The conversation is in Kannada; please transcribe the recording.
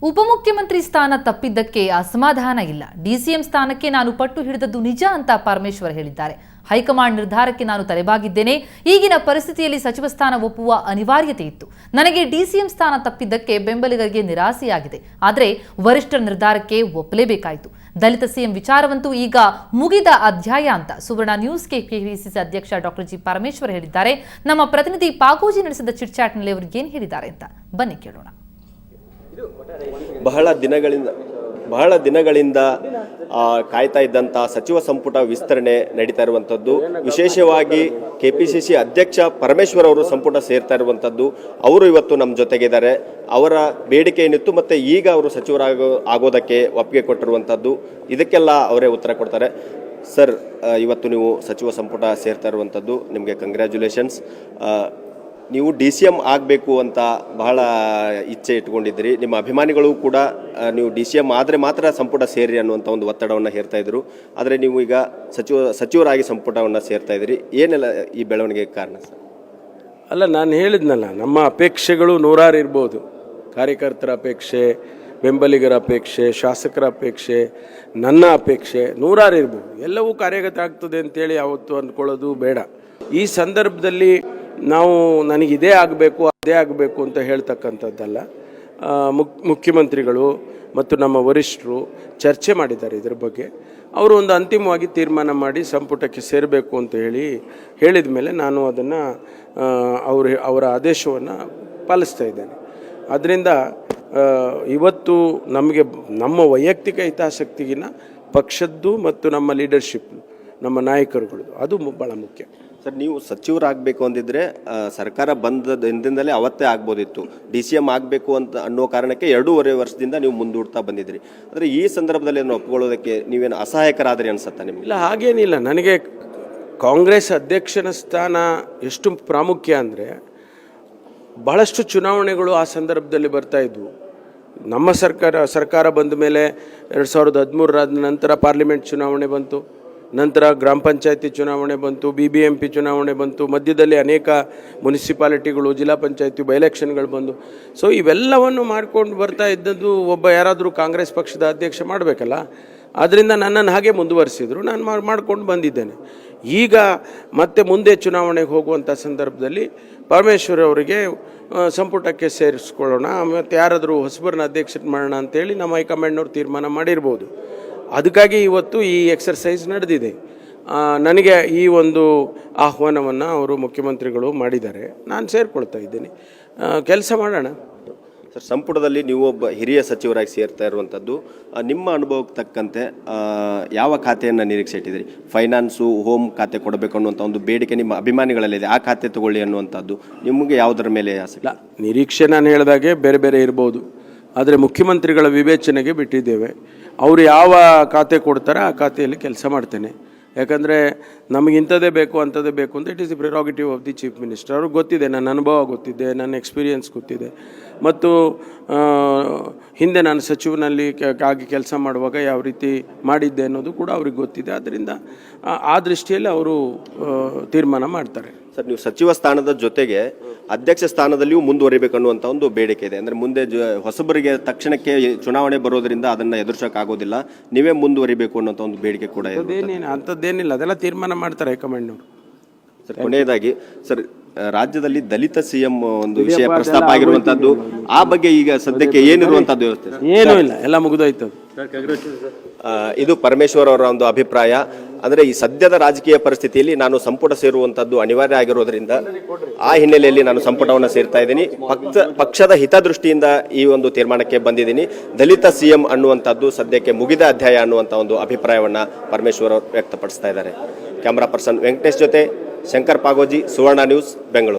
ಉಪಮುಖ್ಯಮಂತ್ರಿ ಸ್ಥಾನ ತಪ್ಪಿದ್ದಕ್ಕೆ ಅಸಮಾಧಾನ ಇಲ್ಲ. ಡಿಸಿಎಂ ಸ್ಥಾನಕ್ಕೆ ನಾನು ಪಟ್ಟು ಹಿಡಿದದ್ದು ನಿಜ ಅಂತ ಪರಮೇಶ್ವರ್ ಹೇಳಿದ್ದಾರೆ. ಹೈಕಮಾಂಡ್ ನಿರ್ಧಾರಕ್ಕೆ ನಾನು ತಲೆಬಾಗಿದ್ದೇನೆ. ಈಗಿನ ಪರಿಸ್ಥಿತಿಯಲ್ಲಿ ಸಚಿವ ಸ್ಥಾನ ಒಪ್ಪುವ ಅನಿವಾರ್ಯತೆ ಇತ್ತು. ನನಗೆ ಡಿಸಿಎಂ ಸ್ಥಾನ ತಪ್ಪಿದ್ದಕ್ಕೆ ಬೆಂಬಲಿಗರಿಗೆ ನಿರಾಸೆಯಾಗಿದೆ. ಆದರೆ ವರಿಷ್ಠರ ನಿರ್ಧಾರಕ್ಕೆ ಒಪ್ಪಲೇಬೇಕಾಯಿತು. ದಲಿತ ಸಿಎಂ ವಿಚಾರವಂತೂ ಈಗ ಮುಗಿದ ಅಧ್ಯಾಯ ಅಂತ ಸುವರ್ಣ ನ್ಯೂಸ್ಗೆ ಕೆಪಿಸಿಸಿ ಅಧ್ಯಕ್ಷ ಡಾಕ್ಟರ್ ಜಿ ಪರಮೇಶ್ವರ್ ಹೇಳಿದ್ದಾರೆ. ನಮ್ಮ ಪ್ರತಿನಿಧಿ ಪಾಗೋಜಿ ನಡೆಸಿದ ಚಿಟ್ ಚಾಟ್ನಲ್ಲಿ ಅವರು ಏನು ಹೇಳಿದ್ದಾರೆ ಅಂತ ಬನ್ನಿ ಕೇಳೋಣ. ಬಹಳ ದಿನಗಳಿಂದ ಕಾಯ್ತಾ ಇದ್ದಂಥ ಸಚಿವ ಸಂಪುಟ ವಿಸ್ತರಣೆ ನಡೀತಾ ಇರುವಂಥದ್ದು. ವಿಶೇಷವಾಗಿ ಕೆಪಿಸಿಸಿ ಅಧ್ಯಕ್ಷ ಪರಮೇಶ್ವರ್ ಅವರು ಸಂಪುಟ ಸೇರ್ತಾ ಇರುವಂಥದ್ದು. ಅವರು ಇವತ್ತು ನಮ್ಮ ಜೊತೆಗಿದ್ದಾರೆ. ಅವರ ಬೇಡಿಕೆ ಏನಿತ್ತು ಮತ್ತು ಈಗ ಅವರು ಆಗೋದಕ್ಕೆ ಒಪ್ಪಿಗೆ ಕೊಟ್ಟಿರುವಂಥದ್ದು, ಇದಕ್ಕೆಲ್ಲ ಅವರೇ ಉತ್ತರ ಕೊಡ್ತಾರೆ. ಸರ್, ಇವತ್ತು ನೀವು ಸಚಿವ ಸಂಪುಟ ಸೇರ್ತಾ ಇರುವಂಥದ್ದು, ನಿಮಗೆ ಕಂಗ್ರ್ಯಾಚುಲೇಷನ್ಸ್. ನೀವು DCM ಆಗಬೇಕು ಅಂತ ಬಹಳ ಇಚ್ಛೆ ಇಟ್ಕೊಂಡಿದ್ದೀರಿ. ನಿಮ್ಮ ಅಭಿಮಾನಿಗಳು ಕೂಡ ನೀವು DCM ಆದರೆ ಮಾತ್ರ ಸಂಪುಟ ಸೇರಿ ಅನ್ನುವಂಥ ಒಂದು ಒತ್ತಡವನ್ನು ಹೇರ್ತಾ ಇದ್ರು. ಆದರೆ ನೀವು ಈಗ ಸಚಿವರಾಗಿ ಸಂಪುಟವನ್ನು ಸೇರ್ತಾ ಇದ್ದೀರಿ. ಏನೆಲ್ಲ ಈ ಬೆಳವಣಿಗೆಗೆ ಕಾರಣ ಸರ್? ಅಲ್ಲ, ನಾನು ಹೇಳಿದ್ನಲ್ಲ, ನಮ್ಮ ಅಪೇಕ್ಷೆಗಳು ನೂರಾರು ಇರ್ಬೋದು. ಕಾರ್ಯಕರ್ತರ ಅಪೇಕ್ಷೆ, ಬೆಂಬಲಿಗರ ಅಪೇಕ್ಷೆ, ಶಾಸಕರ ಅಪೇಕ್ಷೆ, ನನ್ನ ಅಪೇಕ್ಷೆ ನೂರಾರು ಇರ್ಬೋದು. ಎಲ್ಲವೂ ಕಾರ್ಯಗತ ಆಗ್ತದೆ ಅಂತೇಳಿ ಯಾವತ್ತೂ ಅಂದ್ಕೊಳ್ಳೋದು ಬೇಡ. ಈ ಸಂದರ್ಭದಲ್ಲಿ ನಾವು ನನಗಿದೇ ಆಗಬೇಕು ಅದೇ ಆಗಬೇಕು ಅಂತ ಹೇಳ್ತಕ್ಕಂಥದ್ದಲ್ಲ. ಮುಖ್ಯಮಂತ್ರಿಗಳು ಮತ್ತು ನಮ್ಮ ವರಿಷ್ಠರು ಚರ್ಚೆ ಮಾಡಿದ್ದಾರೆ ಇದರ ಬಗ್ಗೆ. ಅವರು ಒಂದು ಅಂತಿಮವಾಗಿ ತೀರ್ಮಾನ ಮಾಡಿ ಸಂಪುಟಕ್ಕೆ ಸೇರಬೇಕು ಅಂತ ಹೇಳಿದ ಮೇಲೆ ನಾನು ಅದನ್ನು ಅವರ ಆದೇಶವನ್ನು ಪಾಲಿಸ್ತಾ ಇದ್ದೇನೆ. ಆದ್ದರಿಂದ ಇವತ್ತು ನಮಗೆ ನಮ್ಮ ವೈಯಕ್ತಿಕ ಹಿತಾಸಕ್ತಿಗಿನ ಪಕ್ಷದ್ದು ಮತ್ತು ನಮ್ಮ ಲೀಡರ್ಶಿಪ್, ನಮ್ಮ ನಾಯಕರುಗಳು, ಅದು ಭಾಳ ಮುಖ್ಯ. ಸರ್, ನೀವು ಸಚಿವರಾಗಬೇಕು ಅಂದಿದ್ರೆ ಸರ್ಕಾರ ಬಂದ ದಿನದಿಂದಲೇ ಅವತ್ತೇ ಆಗ್ಬೋದಿತ್ತು. DCM ಆಗಬೇಕು ಅಂತ ಅನ್ನೋ ಕಾರಣಕ್ಕೆ 2.5 ವರ್ಷದಿಂದ ನೀವು ಮುಂದೂಡ್ತಾ ಬಂದಿದ್ರಿ. ಆದರೆ ಈ ಸಂದರ್ಭದಲ್ಲಿ ಅದನ್ನು ಒಪ್ಕೊಳ್ಳೋದಕ್ಕೆ ನೀವೇನು ಅಸಹಾಯಕರಾದ್ರಿ ಅನ್ಸುತ್ತಾ ನಿಮಗೆ? ಇಲ್ಲ, ಹಾಗೇನಿಲ್ಲ. ನನಗೆ ಕಾಂಗ್ರೆಸ್ ಅಧ್ಯಕ್ಷನ ಸ್ಥಾನ ಎಷ್ಟು ಪ್ರಾಮುಖ್ಯ ಅಂದರೆ, ಬಹಳಷ್ಟು ಚುನಾವಣೆಗಳು ಆ ಸಂದರ್ಭದಲ್ಲಿ ಬರ್ತಾ ಇದ್ವು. ನಮ್ಮ ಸರ್ಕಾರ ಬಂದ ಮೇಲೆ 2013 ನಂತರ ಪಾರ್ಲಿಮೆಂಟ್ ಚುನಾವಣೆ ಬಂತು, ನಂತರ ಗ್ರಾಮ ಪಂಚಾಯತಿ ಚುನಾವಣೆ ಬಂತು, BBMP ಚುನಾವಣೆ ಬಂತು, ಮಧ್ಯದಲ್ಲಿ ಅನೇಕ ಮುನ್ಸಿಪಾಲಿಟಿಗಳು, ಜಿಲ್ಲಾ ಪಂಚಾಯತಿ ಬೈ ಎಲೆಕ್ಷನ್ಗಳು ಬಂದು. ಸೊ ಇವೆಲ್ಲವನ್ನು ಮಾಡ್ಕೊಂಡು ಬರ್ತಾ ಇದ್ದದ್ದು ಯಾರಾದರೂ ಕಾಂಗ್ರೆಸ್ ಪಕ್ಷದ ಅಧ್ಯಕ್ಷ ಮಾಡಬೇಕಲ್ಲ. ಆದ್ದರಿಂದ ನನ್ನನ್ನು ಹಾಗೆ ಮುಂದುವರಿಸಿದ್ರು, ನಾನು ಮಾಡ್ಕೊಂಡು ಬಂದಿದ್ದೇನೆ. ಈಗ ಮತ್ತೆ ಮುಂದೆ ಚುನಾವಣೆಗೆ ಹೋಗುವಂಥ ಸಂದರ್ಭದಲ್ಲಿ ಪರಮೇಶ್ವರ್ ಅವರಿಗೆ ಸಂಪುಟಕ್ಕೆ ಸೇರಿಸ್ಕೊಳ್ಳೋಣ, ಮತ್ತು ಯಾರಾದರೂ ಹೊಸಬರನ್ನ ಅಧ್ಯಕ್ಷ ಮಾಡೋಣ ಅಂತೇಳಿ ನಮ್ಮ ಹೈಕಮಾಂಡ್ನವ್ರು ತೀರ್ಮಾನ ಮಾಡಿರ್ಬೋದು. ಅದಕ್ಕಾಗಿ ಇವತ್ತು ಈ ಎಕ್ಸರ್ಸೈಸ್ ನಡೆದಿದೆ. ನನಗೆ ಈ ಒಂದು ಆಹ್ವಾನವನ್ನು ಅವರು ಮುಖ್ಯಮಂತ್ರಿಗಳು ಮಾಡಿದ್ದಾರೆ. ನಾನು ಸೇರಿಕೊಳ್ತಾ ಇದ್ದೀನಿ, ಕೆಲಸ ಮಾಡೋಣ. ಸರ್, ಸಂಪುಟದಲ್ಲಿ ನೀವು ಒಬ್ಬ ಹಿರಿಯ ಸಚಿವರಾಗಿ ಸೇರ್ತಾ ಇರುವಂಥದ್ದು, ನಿಮ್ಮ ಅನುಭವಕ್ಕೆ ತಕ್ಕಂತೆ ಯಾವ ಖಾತೆಯನ್ನು ನಿರೀಕ್ಷೆ ಇಟ್ಟಿದ್ದೀರಿ? ಫೈನಾನ್ಸು, ಹೋಮ್ ಖಾತೆ ಕೊಡಬೇಕು ಅನ್ನುವಂಥ ಒಂದು ಬೇಡಿಕೆ ನಿಮ್ಮ ಅಭಿಮಾನಿಗಳಲ್ಲಿದೆ. ಆ ಖಾತೆ ತಗೊಳ್ಳಿ ಅನ್ನುವಂಥದ್ದು ನಿಮಗೆ ಯಾವುದರ ಮೇಲೆ ಆಸೆ? ಇಲ್ಲ, ನಿರೀಕ್ಷೆ ನಾನು ಹೇಳಿದಾಗೆ ಬೇರೆ ಬೇರೆ ಇರ್ಬೋದು. ಆದರೆ ಮುಖ್ಯಮಂತ್ರಿಗಳ ವಿವೇಚನೆಗೆ ಬಿಟ್ಟಿದ್ದೇವೆ. ಅವರು ಯಾವ ಖಾತೆ ಕೊಡ್ತಾರೆ ಆ ಖಾತೆಯಲ್ಲಿ ಕೆಲಸ ಮಾಡ್ತೇನೆ. ಯಾಕಂದರೆ ನಮಗೆ ಇಂಥದ್ದೇ ಬೇಕು ಅಂಥದ್ದೇ ಬೇಕು ಅಂತ it is the prerogative of the chief minister. ಅವ್ರಿಗೆ ಗೊತ್ತಿದೆ, ನನ್ನ ಅನುಭವ ಗೊತ್ತಿದೆ, ನನ್ನ ಎಕ್ಸ್ಪೀರಿಯನ್ಸ್ ಗೊತ್ತಿದೆ, ಮತ್ತು ಹಿಂದೆ ನಾನು ಸಚಿವನಲ್ಲಿ ಆಗಿ ಕೆಲಸ ಮಾಡುವಾಗ ಯಾವ ರೀತಿ ಮಾಡಿದ್ದೆ ಅನ್ನೋದು ಕೂಡ ಅವ್ರಿಗೆ ಗೊತ್ತಿದೆ. ಆದ್ದರಿಂದ ಆ ದೃಷ್ಟಿಯಲ್ಲಿ ಅವರು ತೀರ್ಮಾನ ಮಾಡ್ತಾರೆ. ಸರ್, ನೀವು ಸಚಿವ ಸ್ಥಾನದ ಜೊತೆಗೆ ಅಧ್ಯಕ್ಷ ಸ್ಥಾನದಲ್ಲಿಯೂ ಮುಂದುವರಿಬೇಕನ್ನುವಂಥ ಒಂದು ಬೇಡಿಕೆ ಇದೆ. ಅಂದರೆ ಮುಂದೆ ಹೊಸಬರಿಗೆ ತಕ್ಷಣಕ್ಕೆ ಚುನಾವಣೆ ಬರೋದರಿಂದ ಅದನ್ನು ಎದುರಿಸೋಕ್ಕಾಗೋದಿಲ್ಲ, ನೀವೇ ಮುಂದುವರಿಬೇಕು ಅನ್ನೋಂಥ ಒಂದು ಬೇಡಿಕೆ ಕೂಡ ಇದೆ. ಅಂಥದ್ದೇನಿಲ್ಲ, ಅದೆಲ್ಲ ತೀರ್ಮಾನ ಮಾಡ್ತಾರೆ ಹೈಕಮಾಂಡ್ನವರು. ಸರ್, ಕೊನೆಯದಾಗಿ ಸರ್, ರಾಜ್ಯದಲ್ಲಿ ದಲಿತ CM ಒಂದು ವಿಷಯ ಪ್ರಸ್ತಾಪ ಆಗಿರುವಂಥದ್ದು, ಆ ಬಗ್ಗೆ ಈಗ ಸದ್ಯಕ್ಕೆ ಏನಿರುವಂಥದ್ದು ವ್ಯವಸ್ಥೆ? ಏನೂ ಇಲ್ಲ, ಎಲ್ಲ ಮುಗಿದೋಯ್ತು. ಇದು ಪರಮೇಶ್ವರ್ ಅವರ ಒಂದು ಅಭಿಪ್ರಾಯ. ಅಂದರೆ ಈ ಸದ್ಯದ ರಾಜಕೀಯ ಪರಿಸ್ಥಿತಿಯಲ್ಲಿ ನಾನು ಸಂಪುಟ ಸೇರುವಂಥದ್ದು ಅನಿವಾರ್ಯ ಆಗಿರೋದ್ರಿಂದ ಆ ಹಿನ್ನೆಲೆಯಲ್ಲಿ ನಾನು ಸಂಪುಟವನ್ನು ಸೇರ್ತಾ ಇದ್ದೀನಿ. ಪಕ್ಷದ ಹಿತದೃಷ್ಟಿಯಿಂದ ಈ ಒಂದು ತೀರ್ಮಾನಕ್ಕೆ ಬಂದಿದ್ದೀನಿ. ದಲಿತ CM ಅನ್ನುವಂಥದ್ದು ಸದ್ಯಕ್ಕೆ ಮುಗಿದ ಅಧ್ಯಾಯ ಅನ್ನುವಂಥ ಒಂದು ಅಭಿಪ್ರಾಯವನ್ನು ಪರಮೇಶ್ವರ್ ಅವರು ವ್ಯಕ್ತಪಡಿಸ್ತಾ ಇದ್ದಾರೆ. ಕ್ಯಾಮ್ರಾ ಪರ್ಸನ್ ವೆಂಕಟೇಶ್ ಜೊತೆ ಶಂಕರ್ ಪಾಗೋಜಿ, ಸುವರ್ಣ ನ್ಯೂಸ್, ಬೆಂಗಳೂರು.